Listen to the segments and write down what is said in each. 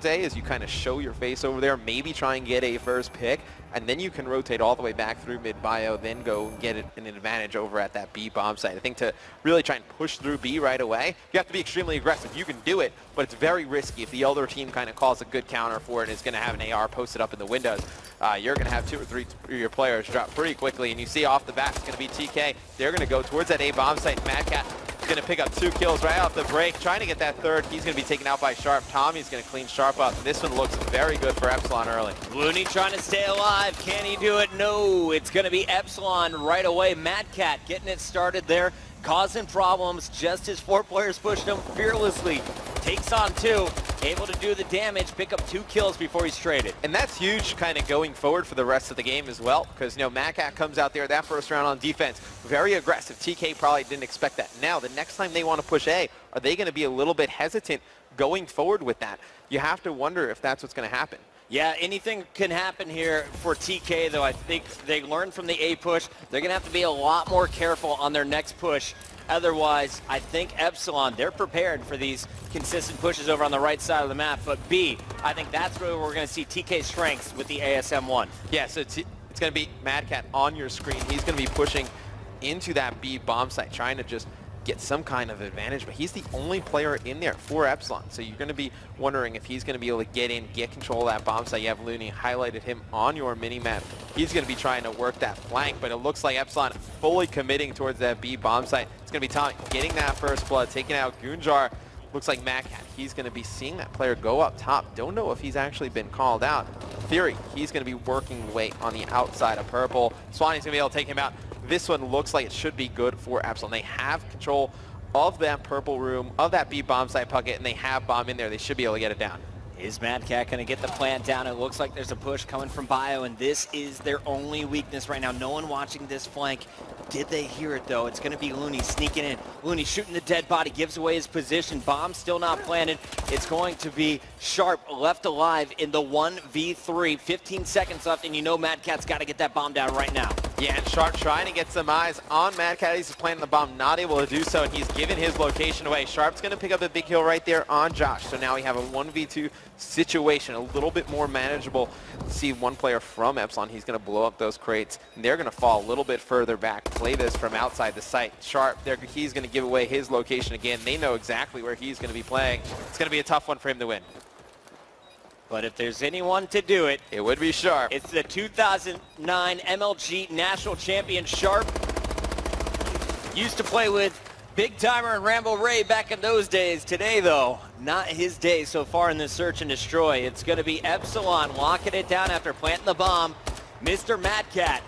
say is you kind of show your face over there, maybe try and get a first pick, and then you can rotate all the way back through mid-bio, then go and get an advantage over at that B bomb site. I think to really try and push through B right away, you have to be extremely aggressive. You can do it, but it's very risky. If the other team kind of calls a good counter for it and is going to have an AR posted up in the windows, you're going to have 2 or 3 of your players drop pretty quickly, and you see off the bat it's going to be TK. They're going to go towards that A bomb site. Madcat is going to pick up 2 kills right off the break, trying to get that third. He's going to be taken out by Sharp. Tommy's going to clean Sharp up. This one looks very good for Epsilon early. Looney trying to stay alive. Can he do it? No. It's going to be Epsilon right away. Madcat getting it started there, causing problems just as 4 players pushed him fearlessly. Takes on 2, able to do the damage, pick up 2 kills before he's traded. And that's huge kind of going forward for the rest of the game as well, because, you know, Madcat comes out there that first round on defense, very aggressive. TK probably didn't expect that. Now, the next time they want to push A, are they going to be a little bit hesitant going forward with that? You have to wonder if that's what's going to happen. Yeah, anything can happen here for TK, though. I think they learned from the A push. They're going to have to be a lot more careful on their next push. Otherwise, I think Epsilon, they're prepared for these consistent pushes over on the right side of the map. But B, I think that's where we're going to see TK's strengths with the ASM-1. Yeah, so it's going to be Madcat on your screen. He's going to be pushing into that B bomb site, trying to just get some kind of advantage, but he's the only player in there for Epsilon. So you're going to be wondering if he's going to be able to get in, get control of that bomb site. You have Looney highlighted him on your mini-map. He's going to be trying to work that flank, but it looks like Epsilon fully committing towards that B bomb site. It's going to be Tommy getting that first blood, taking out Gunjar. Looks like Madcat, he's going to be seeing that player go up top. Don't know if he's actually been called out. Theory, he's going to be working weight on the outside of purple. Swanee's going to be able to take him out. This one looks like it should be good for Epsilon. They have control of that purple room, of that B bomb site pocket, and they have bomb in there. They should be able to get it down. Is Madcat going to get the plant down? It looks like there's a push coming from Bio, and this is their only weakness right now. No one watching this flank. Did they hear it, though? It's going to be Looney sneaking in. Looney shooting the dead body, gives away his position. Bomb still not planted. It's going to be Sharp left alive in the 1v3. 15 seconds left, and you know Madcat's got to get that bomb down right now. Yeah, and Sharp trying to get some eyes on Madcat. He's planting the bomb, not able to do so, and he's given his location away. Sharp's going to pick up a big kill right there on Josh. So now we have a 1v2 situation, a little bit more manageable. See one player from Epsilon, he's going to blow up those crates, and they're going to fall a little bit further back, play this from outside the site. Sharp, he's going to give away his location again. They know exactly where he's going to be playing. It's going to be a tough one for him to win. But if there's anyone to do it, it would be Sharp. It's the 2009 MLG National Champion Sharp. Used to play with Big Timer and Rambo Ray back in those days. Today, though, not his day so far in this search and destroy. It's going to be Epsilon locking it down after planting the bomb. Mr. Madcat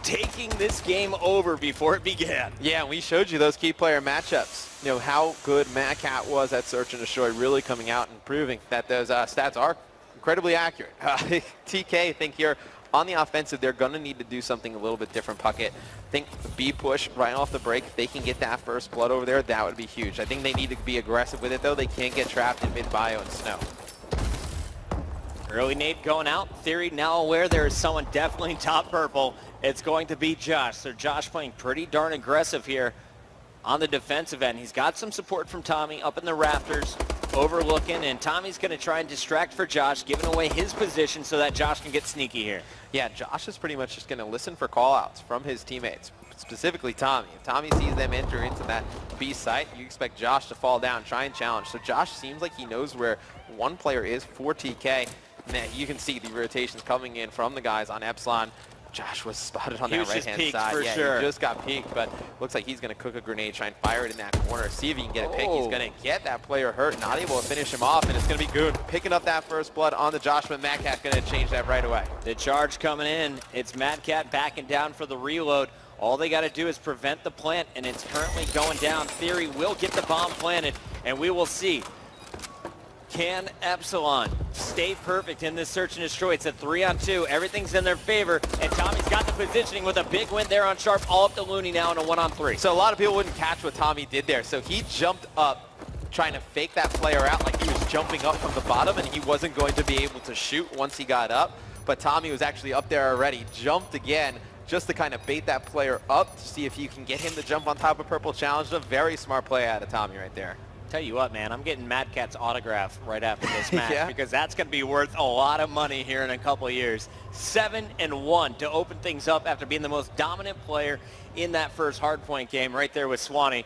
taking this game over before it began. Yeah, we showed you those key player matchups. You know, how good Madcat was at search and destroy, really coming out and proving that those stats are incredibly accurate. TK, I think here on the offensive, they're going to need to do something a little bit different, Puckett. I think the B push right off the break, if they can get that first blood over there, that would be huge. I think they need to be aggressive with it, though. They can't get trapped in mid-bio and snow. Early nade going out. Theory now aware there is someone definitely top purple. It's going to be Josh. So Josh playing pretty darn aggressive here on the defensive end. He's got some support from Tommy up in the rafters, overlooking, and Tommy's going to try and distract for Josh, giving away his position so that Josh can get sneaky here. Yeah, Josh is pretty much just going to listen for call-outs from his teammates, specifically Tommy. If Tommy sees them enter into that B site, you expect Josh to fall down, try and challenge. So Josh seems like he knows where one player is for TK. And you can see the rotations coming in from the guys on Epsilon. Josh was spotted on that right-hand side. For sure. He just got peeked, but looks like he's going to cook a grenade, try and fire it in that corner, see if he can get a pick. He's going to get that player hurt, not able to finish him off, and it's going to be Goon picking up that first blood on the Josh, but Madcat's going to change that right away. The charge coming in. It's Madcat backing down for the reload. All they got to do is prevent the plant, and it's currently going down. Theory will get the bomb planted, and we will see. Can Epsilon stay perfect in this search and destroy? It's a 3-on-2. Everything's in their favor, and Tommy's got the positioning with a big win there on Sharp, all up to Looney now in a 1-on-3. So a lot of people wouldn't catch what Tommy did there. So he jumped up, trying to fake that player out like he was jumping up from the bottom, and he wasn't going to be able to shoot once he got up. But Tommy was actually up there already, jumped again, just to kind of bait that player up to see if you can get him to jump on top of purple. Challenge. A very smart play out of Tommy right there. Tell you what, man, I'm getting Mad Cat's autograph right after this match Yeah. because that's going to be worth a lot of money here in a couple of years. 7-1 to open things up after being the most dominant player in that first hardpoint game right there with Swanee.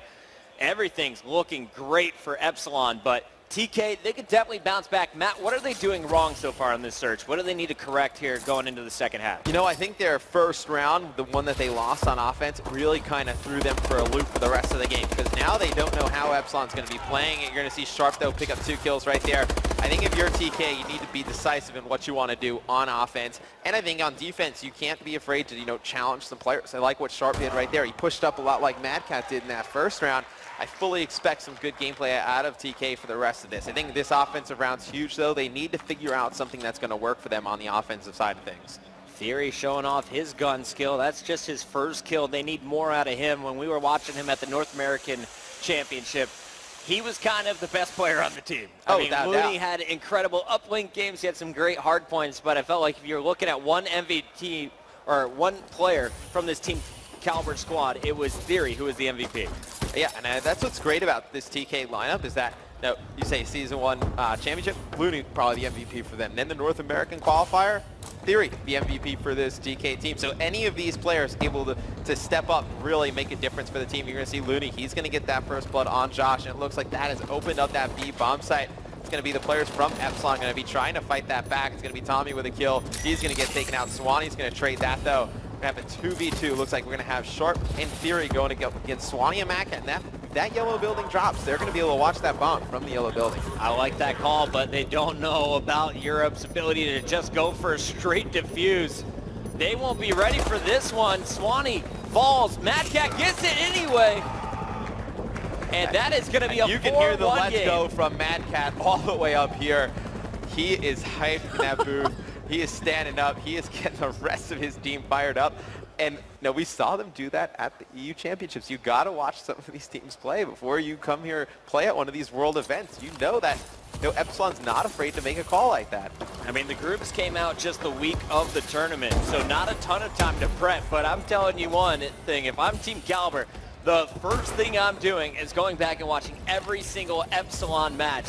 Everything's looking great for Epsilon, but TK, they could definitely bounce back. Matt, what are they doing wrong so far on this search? What do they need to correct here going into the second half? You know, I think their first round, the one that they lost on offense, really kind of threw them for a loop for the rest of the game because now they don't know how Epsilon's going to be playing. You're going to see Sharp, though, pick up 2 kills right there. I think if you're TK, you need to be decisive in what you want to do on offense. And I think on defense, you can't be afraid to, challenge some players. I like what Sharp did right there. He pushed up a lot like Mad Cat did in that first round. I fully expect some good gameplay out of TK for the rest of this. I think this offensive round's huge, though. They need to figure out something that's going to work for them on the offensive side of things. Theory showing off his gun skill. That's just his first kill. They need more out of him. When we were watching him at the North American Championship, he was kind of the best player on the team. I mean, Looney had incredible uplink games. He had some great hard points, but I felt like if you're looking at one MVP or one player from this team Kaliber squad, it was Theory who was the MVP. Yeah, and that's what's great about this TK lineup is that, you say Season 1 championship, Looney probably the MVP for them. And then the North American qualifier, Theory, the MVP for this TK team. So any of these players able to step up, really make a difference for the team. You're going to see Looney, he's going to get that first blood on Josh, and it looks like that has opened up that B bomb site. It's going to be the players from Epsilon going to be trying to fight that back. It's going to be Tommy with a kill. He's going to get taken out. Swanee's going to trade that, though. We're going to have a 2v2. Looks like we're going to have Sharp and Theory going against Swanee and Mac, and that yellow building drops. They're going to be able to watch that bomb from the yellow building. I like that call, but they don't know about Europe's ability to just go for a straight defuse. They won't be ready for this one. Swanee falls. Mad Cat gets it anyway. And that is going to be a 4-1 game. You can hear the let's go from Mad Cat all the way up here. He is hyped in that booth. He is standing up. He is getting the rest of his team fired up. And we saw them do that at the EU Championships. You got to watch some of these teams play before you come here play at one of these world events. You know that Epsilon's not afraid to make a call like that. I mean, the groups came out just the week of the tournament, so not a ton of time to prep. But I'm telling you one thing, if I'm Team Kaliber, the first thing I'm doing is going back and watching every single Epsilon match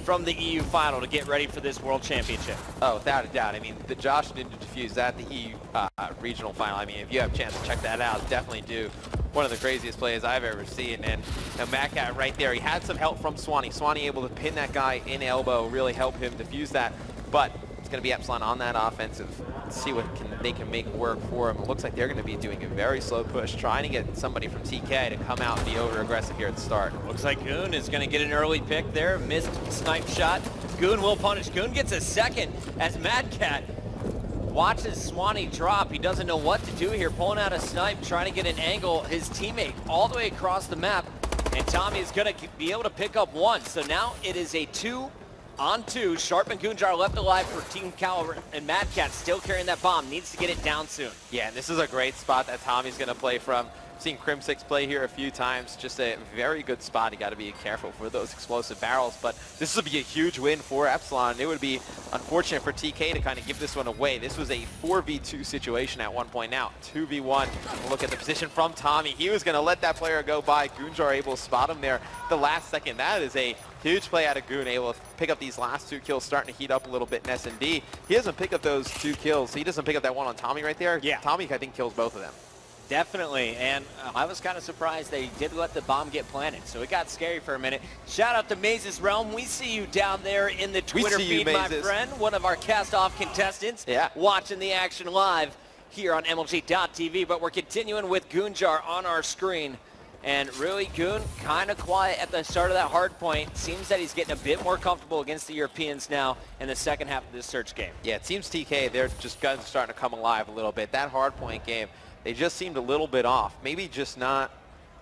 from the EU final to get ready for this World Championship. Oh, without a doubt. I mean, the Josh didn't defuse that, the EU regional final. I mean, if you have a chance to check that out, definitely do. One of the craziest plays I've ever seen. And Mad Cat right there, he had some help from Swanee. Swanee able to pin that guy in elbow, really help him defuse that. But it's going to be Epsilon on that offensive. Let's see what they can make work for him. It looks like they're going to be doing a very slow push, trying to get somebody from TK to come out and be over-aggressive here at the start. Looks like Goon is going to get an early pick there. Missed snipe shot. Goon will punish. Goon gets a second as Mad Cat watches Swanee drop. He doesn't know what to do here, pulling out a snipe, trying to get an angle. His teammate all the way across the map, and Tommy is going to be able to pick up one. So now it is a 2-on-2. Sharp and Goonjar left alive for Team Kaliber, and Mad Cat still carrying that bomb. Needs to get it down soon. Yeah, and this is a great spot that Tommy's going to play from. I've seen Crim6 play here a few times. Just a very good spot. You got to be careful for those explosive barrels, but this would be a huge win for Epsilon. It would be unfortunate for TK to kind of give this one away. This was a 4v2 situation at one point. Now 2v1. Look at the position from Tommy. He was going to let that player go by. Goonjar able to spot him there the last second. That is a huge play out of Goon, able to pick up these last 2 kills, starting to heat up a little bit in S&D. He doesn't pick up those 2 kills. He doesn't pick up that one on Tommy right there. Yeah. Tommy, I think, kills both of them. Definitely, and I was kind of surprised they did let the bomb get planted, so it got scary for a minute. Shout out to Mazes Realm. We see you down there in the Twitter feed, my friend. One of our cast-off contestants, watching the action live here on MLG.TV, but we're continuing with Goonjar on our screen. And really, Goon kind of quiet at the start of that hard point. Seems that he's getting a bit more comfortable against the Europeans now in the second half of this search game. Yeah, it seems TK, they're just guns starting to come alive a little bit. That hard point game, they just seemed a little bit off. Maybe just not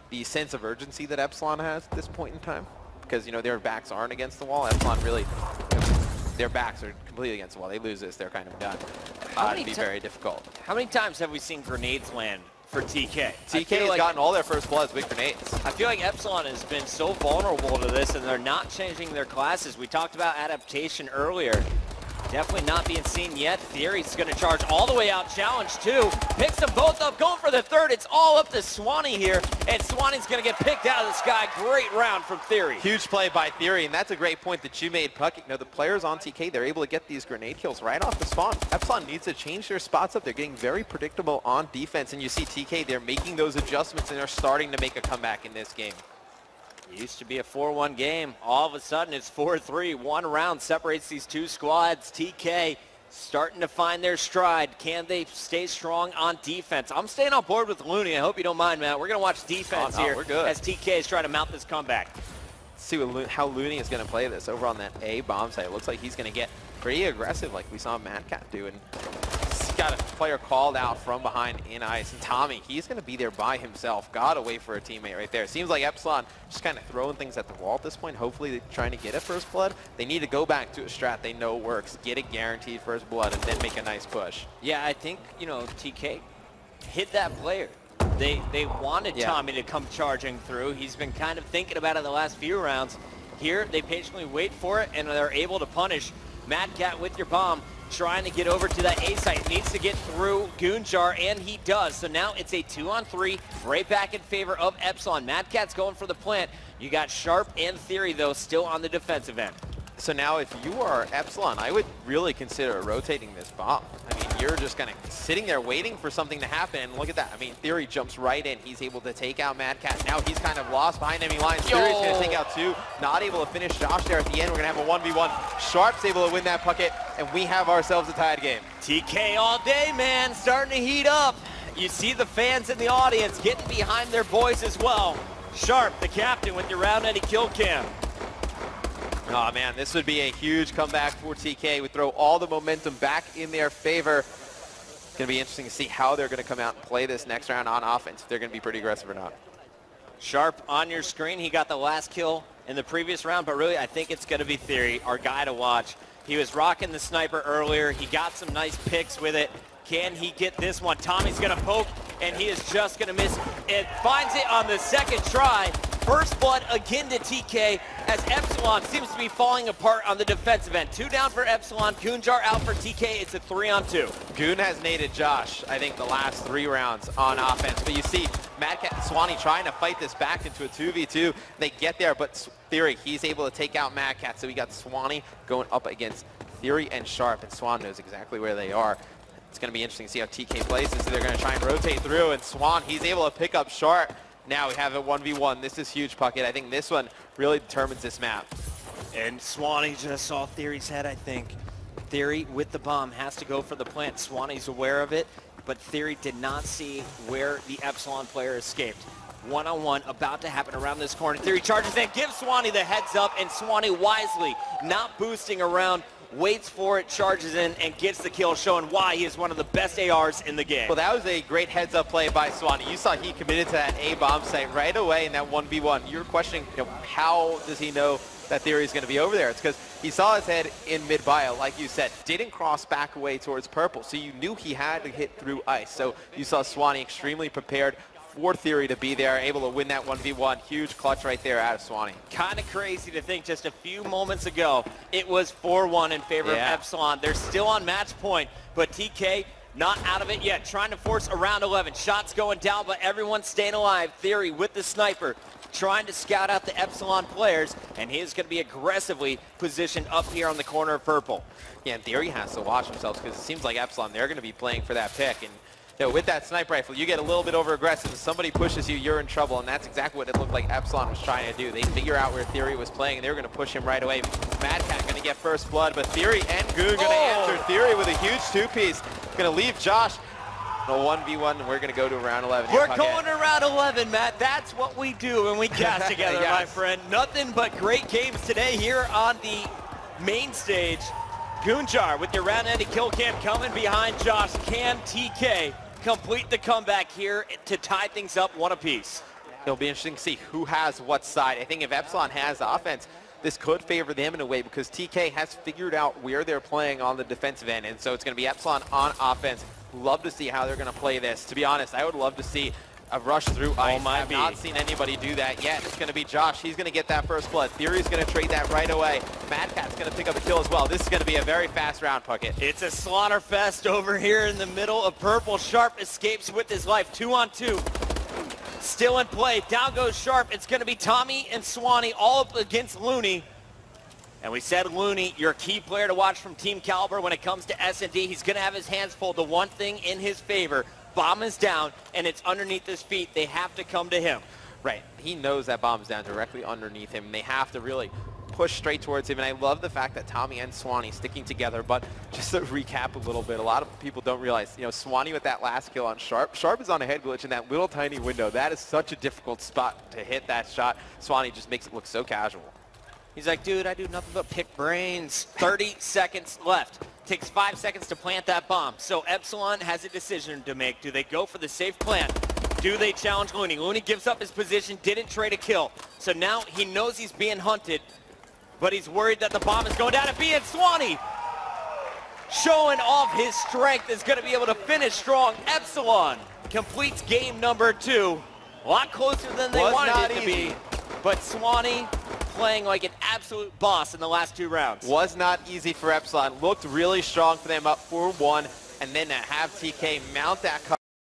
the sense of urgency that Epsilon has at this point in time. Because, their backs aren't against the wall. Epsilon really, their backs are completely against the wall. They lose this, they're kind of done. It'd be very difficult. How many times have we seen grenades land for TK? TK has gotten all their first bloods with grenades. I feel like Epsilon has been so vulnerable to this, and they're not changing their classes. We talked about adaptation earlier. Definitely not being seen yet. Theory's going to charge all the way out. Challenge 2. Picks them both up. Going for the third. It's all up to Swanee here. And Swanee's going to get picked out of the sky. Great round from Theory. Huge play by Theory, and that's a great point that you made, Puck. You know, the players on TK, they're able to get these grenade kills right off the spawn. Epsilon needs to change their spots up. They're getting very predictable on defense, and you see TK, they're making those adjustments, and they're starting to make a comeback in this game. It used to be a 4-1 game. All of a sudden, it's 4-3. One round separates these two squads. TK starting to find their stride. Can they stay strong on defense? I'm staying on board with Looney. I hope you don't mind, Matt. We're going to watch defense here as TK is trying to mount this comeback. Let's see how Looney is going to play this over on that A bomb site. It looks like he's going to get pretty aggressive like we saw Mad Cat do. And he's got a player called out from behind in ice. And Tommy, he's going to be there by himself. Got to wait for a teammate right there. Seems like Epsilon just kind of throwing things at the wall at this point. Hopefully they're trying to get a first blood. They need to go back to a strat they know works. Get a guaranteed first blood and then make a nice push. Yeah, I think, you know, TK hit that player. They wanted Tommy to come charging through. He's been kind of thinking about it the last few rounds. Here, they patiently wait for it, and they're able to punish. Mad Cat with your bomb, trying to get over to that A site. Needs to get through Goonjar, and he does. So now it's a 2-on-3, right back in favor of Epsilon. Mad Cat's going for the plant. You got Sharp and Theory, though, still on the defensive end. So now if you are Epsilon, I would really consider rotating this bomb. I mean, you're just kind of sitting there waiting for something to happen. And look at that. I mean, Theory jumps right in. He's able to take out Mad Cat. Now he's kind of lost behind enemy lines. Theory's going to take out 2. Not able to finish Josh there at the end. We're going to have a 1v1. Sharp's able to win that bucket, and we have ourselves a tied game. TK all day, man. Starting to heat up. You see the fans in the audience getting behind their boys as well. Sharp, the captain, with your round Eddie kill cam. Oh man, this would be a huge comeback for TK. Would throw all the momentum back in their favor. It's going to be interesting to see how they're going to come out and play this next round on offense, if they're going to be pretty aggressive or not. Sharp on your screen. He got the last kill in the previous round, but really I think it's going to be Theory, our guy to watch. He was rocking the sniper earlier. He got some nice picks with it. Can he get this one? Tommy's going to poke, and he is just going to miss. It finds it on the second try. First blood again to TK as Epsilon seems to be falling apart on the defensive end. 2 down for Epsilon. Goonjar out for TK. It's a 3-on-2. Goon has naded Josh, I think, the last 3 rounds on offense. But you see Mad Cat and Swanee trying to fight this back into a 2v2. They get there, but Theory, he's able to take out Mad Cat. So we got Swanee going up against Theory and Sharp, and Swan knows exactly where they are. It's going to be interesting to see how TK plays this. So they're going to try and rotate through, and Swan, he's able to pick up Sharp. Now we have a 1v1. This is huge, Puckett. I think this one really determines this map. And Swanee just saw Theory's head, I think. Theory with the bomb has to go for the plant. Swanee's aware of it, but Theory did not see where the Epsilon player escaped. One-on-one about to happen around this corner. Theory charges in, gives Swanee the heads up, and Swanee wisely, not boosting around, waits for it, charges in, and gets the kill, showing why he is one of the best ARs in the game. Well, that was a great heads-up play by Swanee. You saw he committed to that A-bomb site right away in that 1v1. You're questioning, how does he know that Theory is going to be over there? It's because he saw his head in mid-bio, like you said, didn't cross back away towards purple, so you knew he had to hit through ice. So you saw Swanee extremely prepared for Theory to be there, able to win that 1v1. Huge clutch right there out of Swanee. Kind of crazy to think just a few moments ago it was 4-1 in favor of Epsilon. They're still on match point, but TK not out of it yet. Trying to force a round 11. Shots going down, but everyone's staying alive. Theory with the sniper, trying to scout out the Epsilon players, and he is going to be aggressively positioned up here on the corner of purple. Yeah, and Theory has to watch himself because it seems like Epsilon, they're going to be playing for that pick. And with that sniper rifle, you get a little bit over aggressive. If somebody pushes you, you're in trouble, and that's exactly what it looked like Epsilon was trying to do. They figure out where Theory was playing, and they were going to push him right away. Mad Cat going to get first blood, but Theory and Goon going to answer. Theory with a huge 2-piece. Going to leave Josh in a 1v1, and we're going to go to round 11. We're going to round 11, Matt. That's what we do when we cast together, my friend. Nothing but great games today here on the main stage. Goonjar with your round-ending kill cam coming behind Josh. Can TK complete the comeback here to tie things up 1 apiece? It'll be interesting to see who has what side. I think if Epsilon has the offense, this could favor them in a way because TK has figured out where they're playing on the defensive end, and so it's going to be Epsilon on offense. Love to see how they're going to play this. To be honest, I would love to see A rush through ice. might I've be. not seen anybody do that yet. It's going to be Josh. He's going to get that first blood. Theory's going to trade that right away. Mad Cat's going to pick up a kill as well. This is going to be a very fast round, Puckett. It's a slaughter fest over here in the middle of purple. Sharp escapes with his life. 2-on-2. Still in play. Down goes Sharp. It's going to be Tommy and Swanee all up against Looney. And we said Looney, your key player to watch from Team Kaliber when it comes to S&D. He's going to have his hands full. The one thing in his favor, bomb is down, and it's underneath his feet. They have to come to him. Right. He knows that bomb's down directly underneath him. They have to really push straight towards him. And I love the fact that Tommy and Swanee sticking together. But just to recap a little bit, a lot of people don't realize, you know, Swanee with that last kill on Sharp. Sharp is on a head glitch in that little tiny window. That is such a difficult spot to hit that shot. Swanee just makes it look so casual. He's like, dude, I do nothing but pick brains. 30 seconds left. Takes 5 seconds to plant that bomb. So Epsilon has a decision to make. Do they go for the safe plant? Do they challenge Looney? Looney gives up his position, didn't trade a kill. So now he knows he's being hunted, but he's worried that the bomb is going down. And being Swanee, showing off his strength, is going to be able to finish strong. Epsilon completes game number 2. A lot closer than they wanted it to be. But Swanee playing like an absolute boss in the last 2 rounds. Was not easy for Epsilon. Looked really strong for them, up 4-1, and then to have TK mount that cover.